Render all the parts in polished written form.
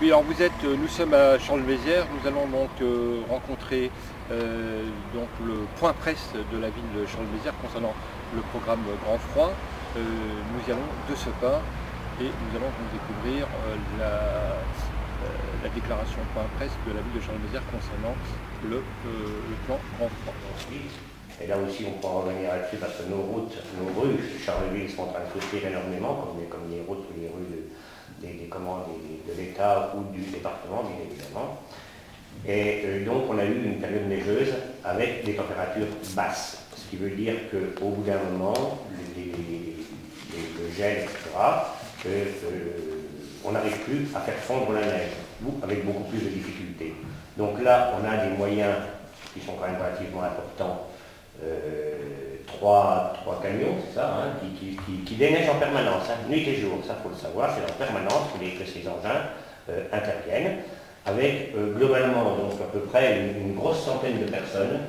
Oui, alors nous sommes à Charleville-Mézières. Nous allons donc rencontrer donc le point presse de la ville de Charleville-Mézières concernant le programme Grand Froid. Nous y allons de ce pas et nous allons donc découvrir la déclaration point presse de la ville de Charleville-Mézières concernant le plan Grand Froid. Et là aussi, on pourra revenir là-dessus parce que nos rues de Charleville sont en train de souffrir énormément, comme les routes ou les rues de l'État ou du département, bien évidemment. Et donc, on a eu une période neigeuse avec des températures basses, ce qui veut dire qu'au bout d'un moment, le gel, etc., on n'arrive plus à faire fondre la neige, avec beaucoup plus de difficultés. Donc là, on a des moyens qui sont quand même relativement importants. Trois camions, c'est ça, hein, qui déneigent en permanence, hein, nuit et jour, ça faut le savoir, c'est en permanence que ces engins interviennent, avec globalement donc à peu près une grosse centaine de personnes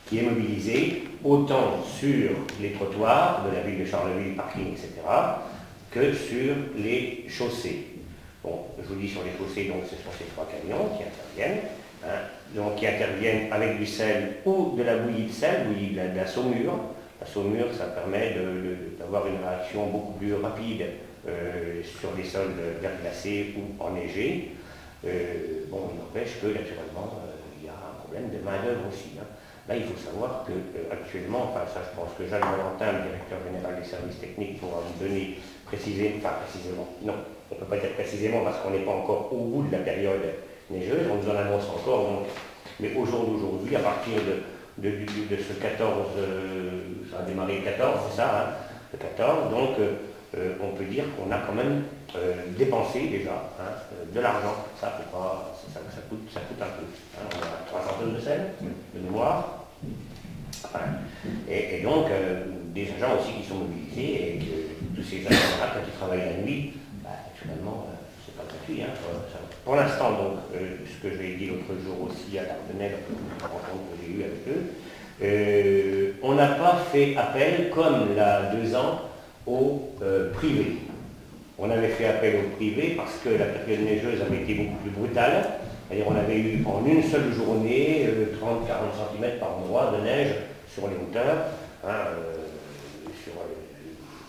qui est mobilisée, autant sur les trottoirs de la ville de Charleville, parking, etc., que sur les chaussées. Bon, je vous dis sur les chaussées, donc ce sont ces trois camions qui interviennent. Donc qui interviennent avec du sel ou de la bouillie de sel, bouillie de la saumure. La saumure, ça permet d'avoir une réaction beaucoup plus rapide sur les sols verglacés ou enneigés. Bon, il n'empêche que naturellement, il y a un problème de main-d'œuvre aussi. Hein. Là, il faut savoir qu'actuellement, enfin ça je pense que Jacques Valentin, le directeur général des services techniques, pourra vous donner précisément, non, on ne peut pas dire précisément parce qu'on n'est pas encore au bout de la période neigeuse, on nous en annonce encore, donc, mais au jour d'aujourd'hui, à partir de ce 14, ça a démarré le 14, c'est ça, hein, le 14, donc on peut dire qu'on a quand même dépensé déjà de l'argent, ça coûte un peu, hein, on a 300 tonnes de sel, de mémoire, et donc des agents aussi qui sont mobilisés, et que tous ces agents-là, quand ils travaillent la nuit, finalement, c'est pas gratuit. Hein, pour l'instant, donc, ce que j'ai dit l'autre jour aussi à Dardenelles, la rencontre que j'ai eue avec eux, on n'a pas fait appel, comme là, 2 ans, au privé. On avait fait appel au privé parce que la période neigeuse avait été beaucoup plus brutale. C'est-à-dire on avait eu en une seule journée 30-40 cm par endroit de neige sur les hauteurs, hein, sur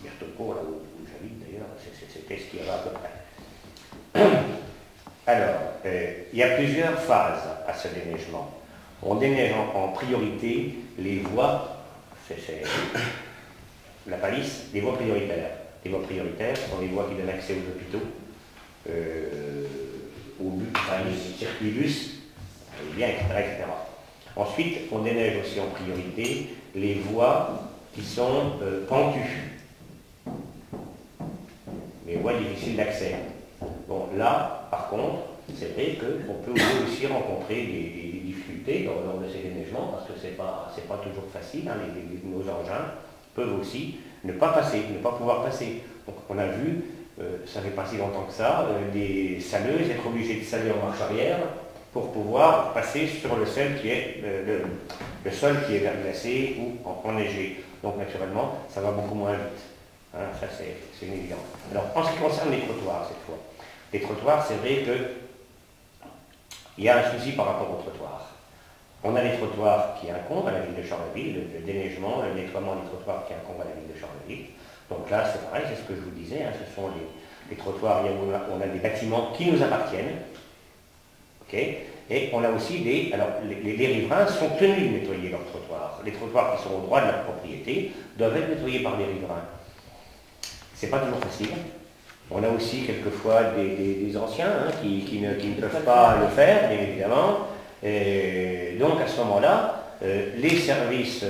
Bertaucourt, là où j'habite d'ailleurs, c'était ce qu'il y avait à peu près. Alors, il y a plusieurs phases à ce déneigement. On déneige en priorité les voies, c'est la palisse, les voies prioritaires. Les voies prioritaires sont les voies qui donnent accès aux hôpitaux, les circuits bus, les liens, etc. Ensuite, on déneige aussi en priorité les voies qui sont pentues, les voies difficiles d'accès. Bon, là, par contre, c'est vrai qu'on peut aussi rencontrer des difficultés lors de ces déneigements, parce que c'est pas toujours facile, hein, nos engins peuvent aussi ne pas pouvoir passer. Donc on a vu, ça fait pas si longtemps que ça, des saleuses être obligées de saler en marche arrière pour pouvoir passer sur le sol qui est verglacé ou enneigé. Donc naturellement, ça va beaucoup moins vite. Hein, ça c'est une évidence. Alors en ce qui concerne les trottoirs cette fois, les trottoirs, c'est vrai qu'il y a un souci par rapport aux trottoirs. On a les trottoirs qui incombent à la ville de Charleville, le déneigement, le nettoiement des trottoirs qui incombent à la ville de Charleville. Donc là, c'est pareil, c'est ce que je vous disais, hein, ce sont les trottoirs où on a des bâtiments qui nous appartiennent. Okay, et on a aussi les riverains sont tenus de nettoyer leurs trottoirs. Les trottoirs qui sont au droit de leur propriété doivent être nettoyés par les riverains. C'est pas toujours facile. On a aussi quelquefois des anciens hein, qui ne peuvent pas le faire, bien évidemment. Et donc à ce moment-là, les services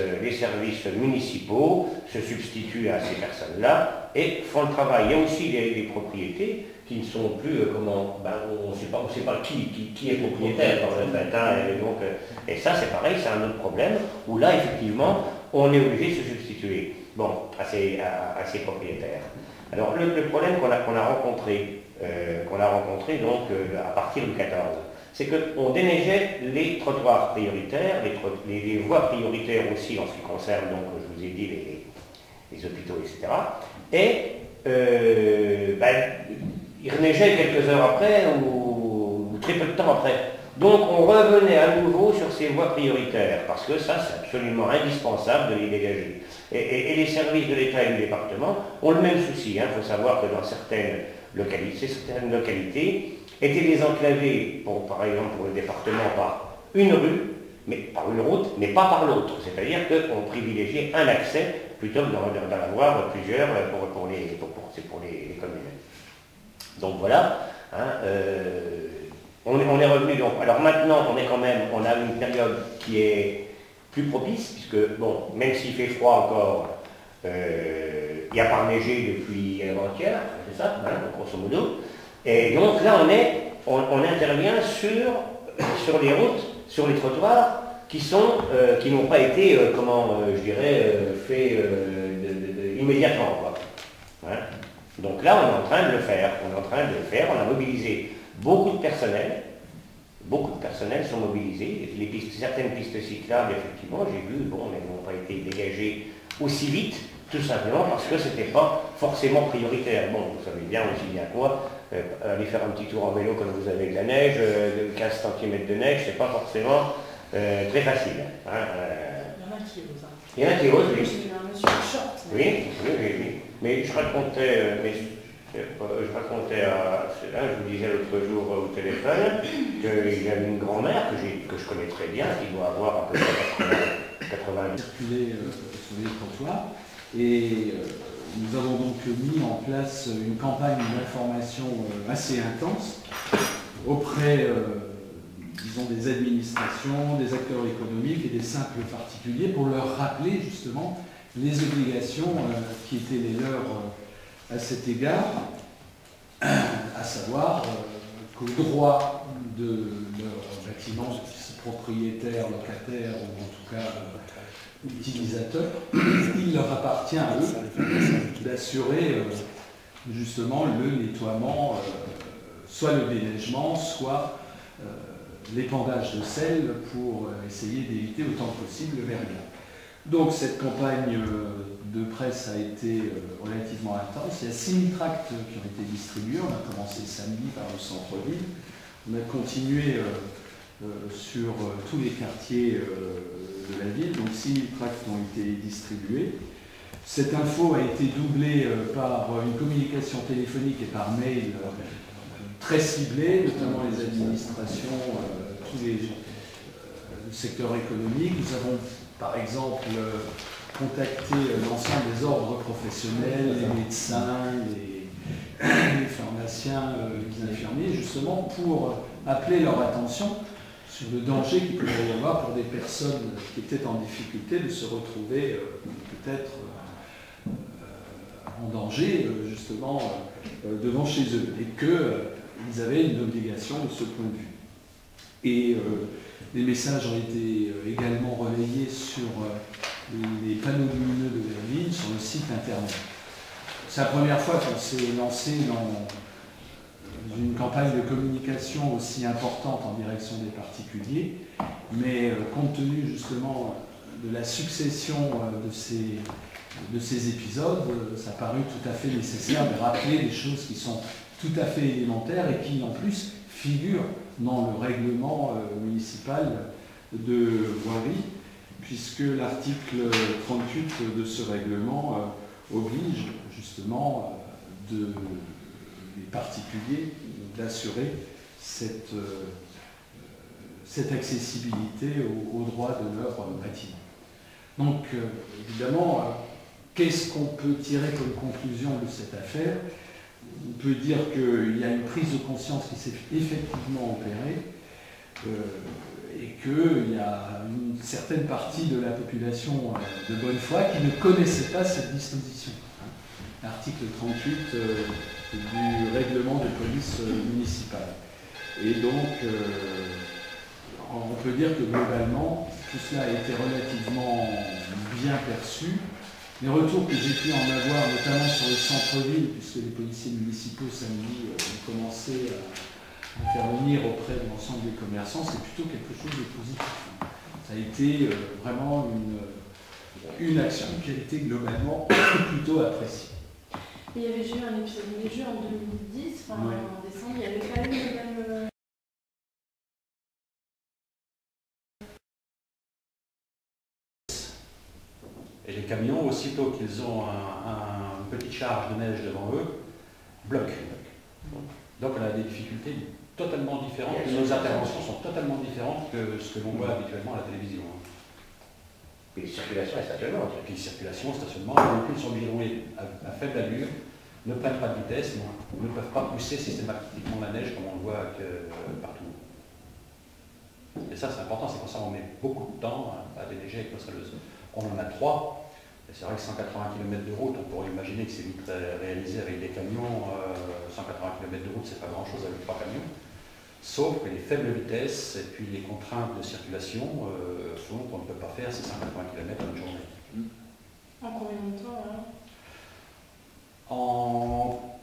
municipaux se substituent à ces personnes-là et font le travail. Il y a aussi des propriétés qui ne sont plus, on ne sait pas qui est propriétaire dans le fait. Hein, et ça c'est pareil, c'est un autre problème, où là effectivement, on est obligé de se substituer à ces propriétaires. Alors le problème qu'on a rencontré donc à partir du 14, c'est qu'on déneigeait les trottoirs prioritaires, les voies prioritaires aussi en ce qui concerne, donc je vous ai dit, les hôpitaux, etc. Et il reneigeait quelques heures après, ou très peu de temps après. Donc on revenait à nouveau sur ces voies prioritaires, parce que ça c'est absolument indispensable de les dégager. Et les services de l'État et du département ont le même souci. Il faut savoir que dans certaines localités étaient désenclavées, par exemple pour le département, par une rue, mais par une route, mais pas par l'autre. C'est-à-dire qu'on privilégiait un accès plutôt que d'en avoir plusieurs pour les communes. Donc voilà. On est revenu donc. Alors maintenant, on a une période qui est plus propice, puisque bon, même s'il fait froid encore, il n'y a pas neigé depuis avant-hier, c'est ça, grosso modo. Et donc là, on intervient sur les routes, sur les trottoirs qui n'ont pas été, faits immédiatement, quoi. Donc là, on est en train de le faire. On a mobilisé beaucoup de personnel sont mobilisés. Certaines pistes cyclables, effectivement, j'ai vu, bon, elles n'ont pas été dégagées aussi vite, tout simplement parce que ce n'était pas forcément prioritaire. Bon, vous savez bien aussi bien que moi, aller faire un petit tour en vélo quand vous avez de la neige, de 15 cm de neige, c'est pas forcément très facile. Il y en a qui osent. Oui. J'ai un monsieur short. Oui. Mais je racontais je vous disais l'autre jour au téléphone qu'il y avait une grand-mère que je connais très bien, qui doit avoir à peu près 80 ans. Circuler sur les trottoirs. Et nous avons donc mis en place une campagne d'information assez intense auprès, disons, des administrations, des acteurs économiques et des simples particuliers pour leur rappeler justement les obligations qui étaient les leurs à cet égard, à savoir qu'au droit de leur bâtiment, propriétaires, locataires ou en tout cas utilisateurs, il leur appartient à eux d'assurer justement le nettoiement, soit le déneigement, soit l'épandage de sel pour essayer d'éviter autant que possible le verglas. Donc cette campagne de presse a été relativement intense. Il y a 6000 tracts qui ont été distribués. On a commencé samedi par le centre-ville. On a continué sur tous les quartiers de la ville. Donc 6000 tracts ont été distribués. Cette info a été doublée par une communication téléphonique et par mail très ciblée, notamment les administrations, tous le secteur économique. Nous avons par exemple contacté l'ensemble des ordres professionnels, les médecins, les pharmaciens, les infirmiers, justement pour appeler leur attention sur le danger qu'il pouvait y avoir pour des personnes qui étaient en difficulté de se retrouver peut-être en danger, justement, devant chez eux, et qu'ils avaient une obligation de ce point de vue. Et les messages ont été également relayés sur les panneaux lumineux de la ville, sur le site internet. C'est la première fois qu'on s'est lancé dans une campagne de communication aussi importante en direction des particuliers, mais compte tenu justement de la succession de ces épisodes, ça a paru tout à fait nécessaire de rappeler des choses qui sont tout à fait élémentaires et qui en plus figurent dans le règlement municipal de voirie, puisque l'article 38 de ce règlement oblige justement les particuliers d'assurer cette accessibilité aux droits de leur bâtiment. Donc évidemment, qu'est-ce qu'on peut tirer comme conclusion de cette affaire? On peut dire qu'il y a une prise de conscience qui s'est effectivement opérée et qu'il y a une certaine partie de la population de bonne foi qui ne connaissait pas cette disposition. L'article 38 du règlement de police municipale. Et donc, on peut dire que globalement, tout cela a été relativement bien perçu. Les retours que j'ai pu en avoir, notamment sur le centre-ville, puisque les policiers municipaux samedi ont commencé à intervenir auprès de l'ensemble des commerçants, c'est plutôt quelque chose de positif. Ça a été vraiment une action qui a été globalement plutôt appréciée. Il y avait eu un épisode neigeux en 2010, enfin, en décembre, il y avait quand même les camions, aussitôt qu'ils ont une petite charge de neige devant eux, bloquent. Donc on a des difficultés totalement différentes, nos interventions sont totalement différentes que ce que l'on voit habituellement à la télévision. Puis circulation et stationnement. Et puis circulation, stationnement, les véhicules sont obligés de rouler à faible allure, ne prennent pas de vitesse, ne peuvent pas pousser systématiquement la neige comme on le voit partout. Et ça c'est important, c'est pour ça qu'on met beaucoup de temps à déneiger avec nos saleuses. On en a 3. C'est vrai que 180 km de route, on pourrait imaginer que c'est vite réalisé avec des camions. 180 km de route, c'est pas grand-chose avec 3 camions. Sauf que les faibles vitesses et puis les contraintes de circulation font qu'on ne peut pas faire ces 180 km en une journée. En combien de temps alors? En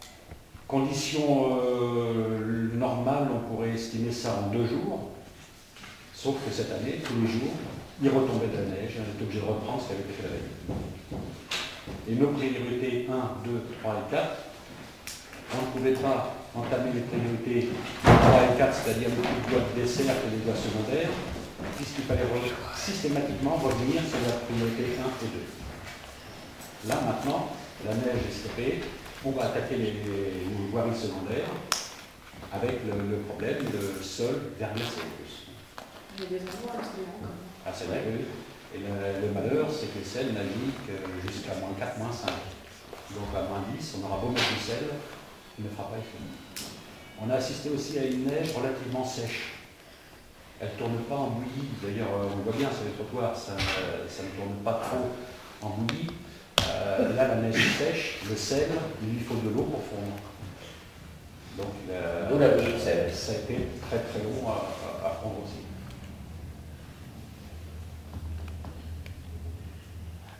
conditions normales, on pourrait estimer ça en 2 jours. Sauf que cette année, tous les jours, il retombait de la neige et on était obligé de reprendre ce qui avait été fait la veille. Et nos priorités 1, 2, 3 et 4, on ne pouvait pas entamer les priorités 3 et 4, c'est-à-dire les voies de dessert et les voies secondaires, puisqu'il fallait systématiquement revenir sur la priorité 1 et 2. Là maintenant, la neige est stoppée, on va attaquer les voiries secondaires avec le problème de sol verglacé. Il y a des endroits où c'est là encore. Ah, c'est vrai, oui. Et le malheur, c'est que les sels naviguent jusqu'à -4, -5. Donc à -10, on aura beau mettre du sel, il ne fera pas effet. On a assisté aussi à une neige relativement sèche. Elle ne tourne pas en bouillie. D'ailleurs, on voit bien sur les trottoirs, ça ne tourne pas trop en bouillie. Là, la neige est sèche, le sel, il lui faut de l'eau pour fondre. Donc, D'où la bouillie de sel. Ça a été très très long à fondre aussi.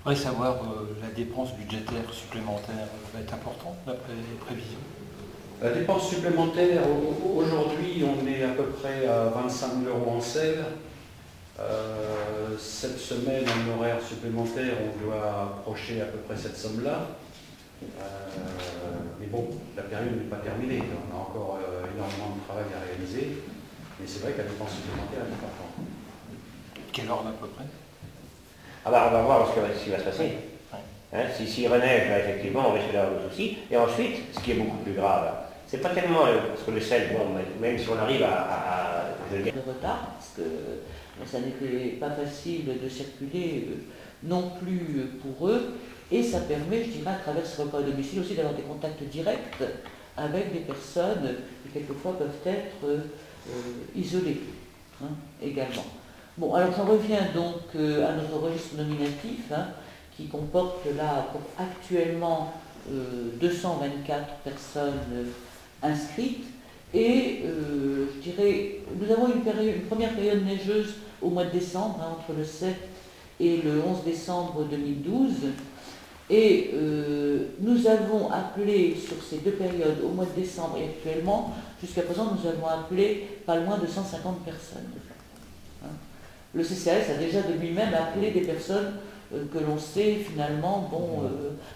Je voudrais savoir, la dépense budgétaire supplémentaire va être importante d'après les prévisions. La dépense supplémentaire, aujourd'hui, on est à peu près à 25 000 € en sel. Cette semaine, en horaire supplémentaire, on doit approcher à peu près cette somme-là. Mais bon, la période n'est pas terminée. On a encore énormément de travail à réaliser. Mais c'est vrai que la dépense supplémentaire est importante. Quelle ordre à peu près? Ah bah on va voir ce qui va se passer. Hein, si reneige, là, effectivement, on risque d'avoir des soucis. Et ensuite, ce qui est beaucoup plus grave, c'est pas tellement parce que le sel, bon, même si on arrive à de retard, parce que ça n'était pas facile de circuler non plus pour eux, et ça permet, je dirais, à travers ce repas à domicile aussi d'avoir des contacts directs avec des personnes qui quelquefois peuvent être isolées également. Bon, alors j'en reviens donc à notre registre nominatif, qui comporte là actuellement 224 personnes inscrites, et je dirais, nous avons une première période neigeuse au mois de décembre, entre le 7 et le 11 décembre 2012, et nous avons appelé sur ces 2 périodes, au mois de décembre et actuellement, jusqu'à présent nous avons appelé pas loin de 150 personnes. Le CCAS a déjà de lui-même appelé des personnes que l'on sait finalement, bon,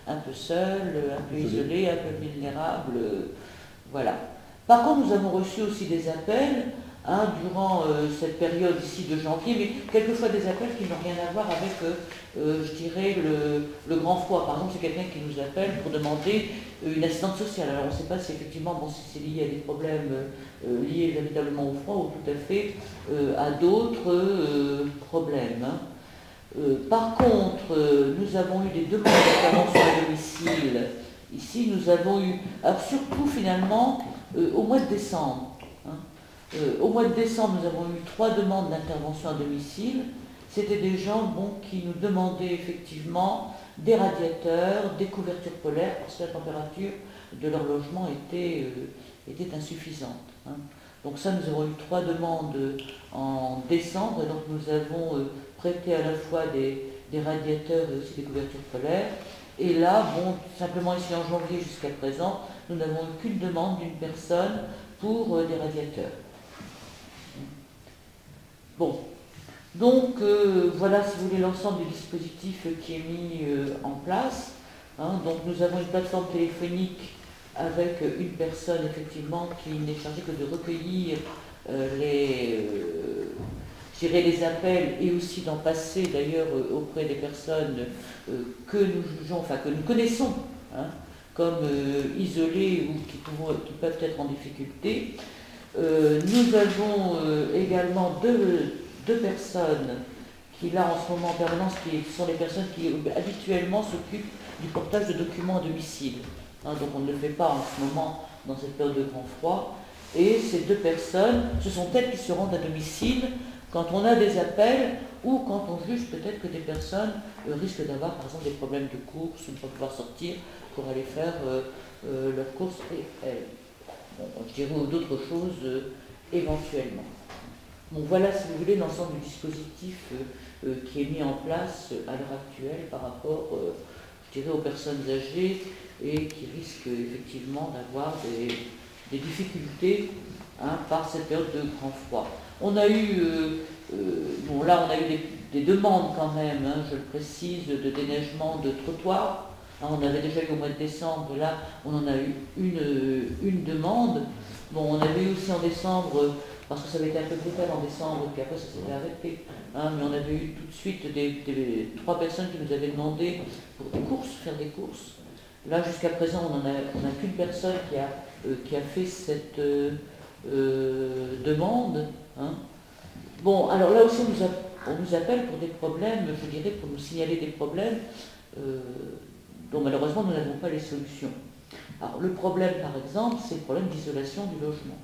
un peu seules, un peu isolées, un peu vulnérables, voilà. Par contre, nous avons reçu aussi des appels durant cette période ici de janvier, mais quelquefois des appels qui n'ont rien à voir avec, je dirais, le grand froid. Par exemple, c'est quelqu'un qui nous appelle pour demander une assistance sociale. Alors on ne sait pas si effectivement, bon, si c'est lié à des problèmes liés véritablement au froid ou tout à fait à d'autres problèmes. Par contre, nous avons eu des demandes d'intervention à domicile. Ici, nous avons eu, alors surtout finalement, au mois de décembre. Au mois de décembre, nous avons eu 3 demandes d'intervention à domicile. C'était des gens qui nous demandaient effectivement des radiateurs, des couvertures polaires, parce que la température de leur logement était insuffisante. Donc ça, nous avons eu 3 demandes en décembre, et donc nous avons prêté à la fois des radiateurs et aussi des couvertures polaires. Et là, bon, simplement ici en janvier jusqu'à présent, nous n'avons eu qu'une demande d'une personne pour des radiateurs. Bon, donc voilà, si vous voulez, l'ensemble du dispositif qui est mis en place. Donc nous avons une plateforme téléphonique avec une personne effectivement qui n'est chargée que de recueillir je dirais, les appels et aussi d'en passer d'ailleurs auprès des personnes que nous jugeons, enfin que nous connaissons, hein, comme isolées ou qui peuvent être en difficulté. Nous avons également deux personnes qui là en ce moment en permanence, qui sont les personnes qui habituellement s'occupent du portage de documents à domicile. Hein, donc on ne le fait pas en ce moment dans cette période de grand froid. Et ces deux personnes, ce sont elles qui se rendent à domicile quand on a des appels ou quand on juge peut-être que des personnes risquent d'avoir par exemple des problèmes de course ou ne pas pouvoir sortir pour aller faire leurs courses et bon, je dirais ou d'autres choses éventuellement. Bon, voilà, si vous voulez, l'ensemble du dispositif qui est mis en place à l'heure actuelle par rapport, je dirais, aux personnes âgées et qui risquent effectivement d'avoir des difficultés, hein, par cette période de grand froid. On a eu, bon là on a eu des demandes quand même, hein, je le précise, de déneigement de trottoirs. Hein, on avait déjà eu au mois de décembre, là on en a eu une demande. Bon, on avait eu aussi en décembre, parce que ça avait été un peu brutal en décembre, puis après ça s'était arrêté, hein, mais on avait eu tout de suite trois personnes qui nous avaient demandé pour des courses, faire des courses. Là jusqu'à présent on n'a qu'une personne qui a fait cette demande. Hein. Bon, alors là aussi on nous appelle pour des problèmes, je dirais, pour nous signaler des problèmes dont malheureusement nous n'avons pas les solutions. Alors le problème par exemple, c'est le problème d'isolation du logement.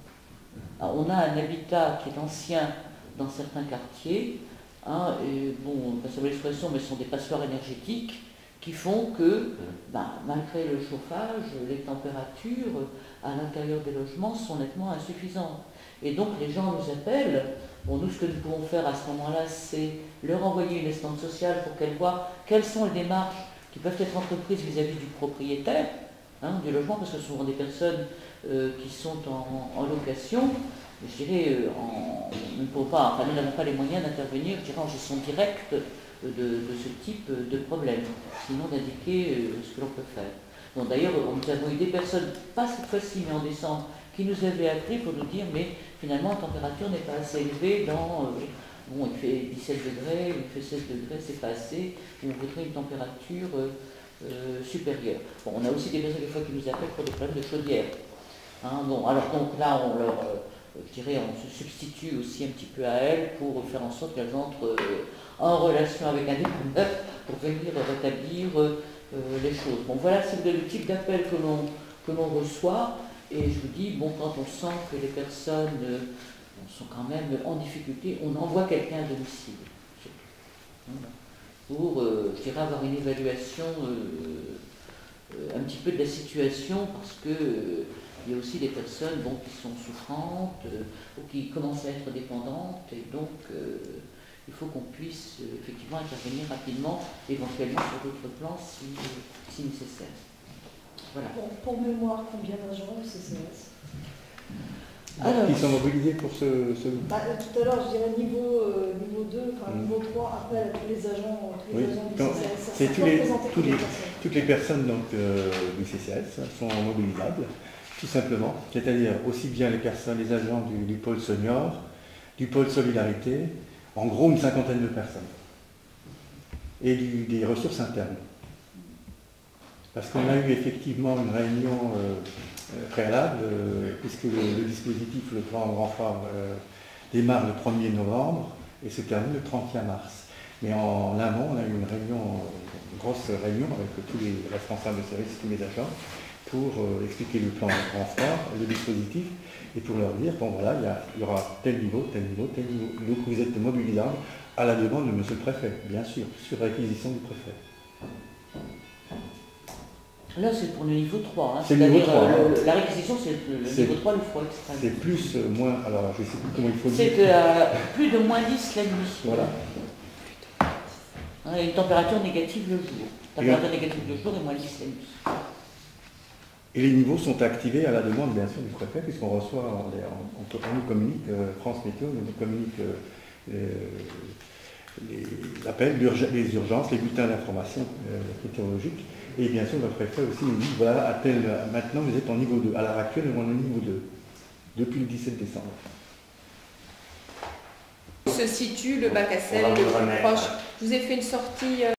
Alors, on a un habitat qui est ancien dans certains quartiers, hein, et bon, passez-moi l'expression, mais ce sont des passoires énergétiques qui font que, malgré le chauffage, les températures à l'intérieur des logements sont nettement insuffisantes. Et donc les gens nous appellent. Bon, nous, ce que nous pouvons faire à ce moment-là, c'est leur envoyer une estampe sociale pour qu'elles voient quelles sont les démarches qui peuvent être entreprises vis-à-vis du propriétaire, hein, du logement, parce que ce sont souvent des personnes qui sont en location. Je dirais, nous n'avons pas les moyens d'intervenir, je dirais, en gestion directe de ce type de problème, sinon d'indiquer ce que l'on peut faire. Bon, d'ailleurs, nous avons eu des personnes, pas cette fois-ci, mais en décembre, qui nous avaient appelé pour nous dire, mais finalement, la température n'est pas assez élevée bon, il fait 17 degrés, il fait 16 degrés, c'est pas assez, on voudrait une température supérieure. Bon, on a aussi des personnes, des fois, qui nous appellent pour des problèmes de chaudière. Hein, bon, alors donc là, on leur... je dirais, on se substitue aussi un petit peu à elles pour faire en sorte qu'elles entrent en relation avec un dépanneur pour venir rétablir les choses. Bon, voilà, c'est le type d'appel que l'on reçoit, et je vous dis, bon, quand on sent que les personnes sont quand même en difficulté, on envoie quelqu'un à domicile. Pour, je dirais, avoir une évaluation un petit peu de la situation, parce que il y a aussi des personnes qui sont souffrantes ou qui commencent à être dépendantes, et donc il faut qu'on puisse effectivement intervenir rapidement, éventuellement sur d'autres plans si nécessaire. Voilà. Bon, pour mémoire, combien d'agents au CCAS? Alors, qui sont mobilisés pour ce... Tout à l'heure, je dirais niveau 2, enfin niveau 3, appel à tous les agents, Oui. du CCAS. C'est Toutes toutes les personnes donc, du CCAS sont mobilisables, tout simplement. C'est-à-dire aussi bien les agents du pôle senior, du pôle solidarité, en gros une cinquantaine de personnes. Et des ressources internes. Parce qu'on a eu effectivement une réunion préalable, puisque le dispositif, le plan Grand Froid, démarre le 1er novembre et se termine le 31 mars. Mais en amont, on a eu une grosse réunion avec tous les responsables de service, tous les agents, pour expliquer le plan Grand Froid, le dispositif, et pour leur dire, bon voilà, il y aura tel niveau, tel niveau, tel niveau. Donc vous êtes mobilisables à la demande de monsieur le préfet, bien sûr, sur réquisition du préfet. là, c'est pour le niveau 3. Hein. C'est le niveau 3. La réquisition, c'est le niveau 3, le froid extrême. C'est plus, moins, alors je ne sais plus comment il faut dire. C'est plus de moins 10 la nuit. Voilà. Hein, et une température négative le jour. Température négative le jour et moins 10 la nuit. Et les niveaux sont activés à la demande, bien sûr, du préfet, puisqu'on reçoit, on nous communique, France Météo nous communique l'appel, les urgences, les bulletins d'information météorologiques. Et bien sûr, le préfet aussi nous dit, voilà, maintenant vous êtes en niveau 2. À l'heure actuelle, on est au niveau 2, depuis le 17 décembre. C'est se situe le bac à sel on va le vous plus remettre. proche. Je vous ai fait une sortie